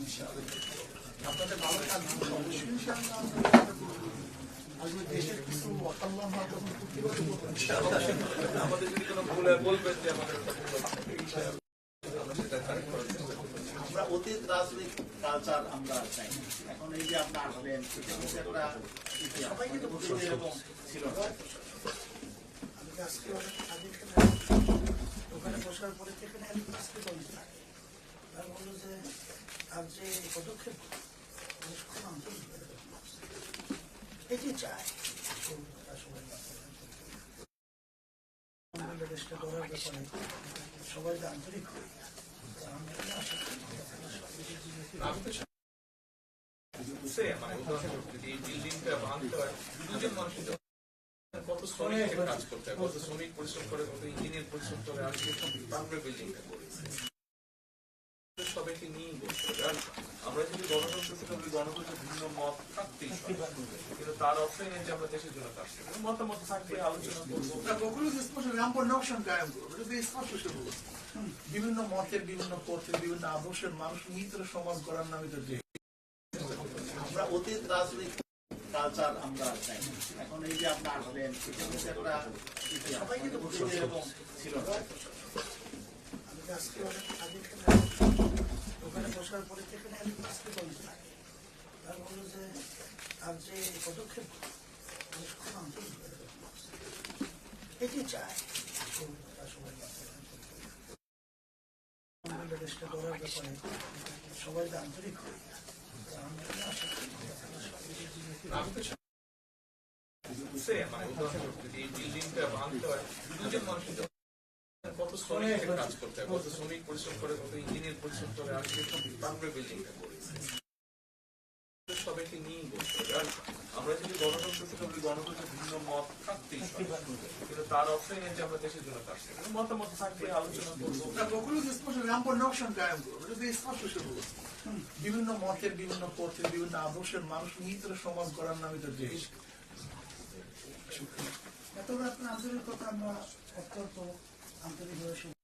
আপনাদের ভালো কাজ আজকে দেশের কিছু অকল্যাণ হয় তখন আমাদের যদি কোনো ভুল হয় বলবেন যে আমাদের আমরা অতীত রাজনৈতিক কালচার আমরা চাই। এখন এই যে আপনি আসলেন সবাই কিন্তু এরকম ছিল না। আমি আজকে ওখানে বসার পরে থেকে আজকে বললো যে আর যে পদক্ষেপ এটি চাই দেশটা করার ব্যাপারে সবাই আন্তরিক হয়ে কত শ্রমিক কাজ করতে হয়, কত শ্রমিক পরিশ্রম করে, কত ইঞ্জিনিয়ার পরিশ্রম করে আজকে তারপরে বিল্ডিংটা করেছে। সবাইকে নিয়েই বলতে হবে। আর আমরা যদি গণতন্ত্র থেকে বলি, গণতন্ত্রের ভিন্ন মত থাকতেই কিন্তু তার অর্থ নেই যে আমরা দেশের জন্য কাজ করবো। মতামত থাকবে, আলোচনা করবো। বিভিন্ন মতের, বিভিন্ন পথের, বিভিন্ন আদর্শের মানুষ নিহিত সমাজ গড়ার নামে তো যে আমরা অতীত রাজনৈতিক কালচার আমরা চাই। এখন এই যে আপনি আসলেন সবাই কিন্তু এরকম ছিল না। আমি আজকে ওখানে বসার পরে থেকে আজকে বললো যে আর যে পদক্ষেপ এটি চাই দেশটা করার ব্যাপারে সবাই আন্তরিক হয়ে কত শ্রমিক কাজ করতে হয়, কত শ্রমিক পরিশ্রম করে, কত ইঞ্জিনিয়ার পরিশ্রম করে আজকে তারপরে বিল্ডিংটা করেছে। সবাইকে নিয়েই বলতে হবে। আর আমরা যদি গণতন্ত্র থেকে বলি, গণতন্ত্রের ভিন্ন মত থাকতেই কিন্তু তার অর্থ নেই যে আমরা দেশের জন্য কাজ করবো। মতামত থাকবে, আলোচনা করবো। বিভিন্ন মতের, বিভিন্ন পথের, বিভিন্ন আদর্শের মানুষ নিহিত সমাজ গড়ার নামে তো দেশ। এত আপনার আন্তরিকতা আমরা অত্যন্ত আন্তরিকভাবে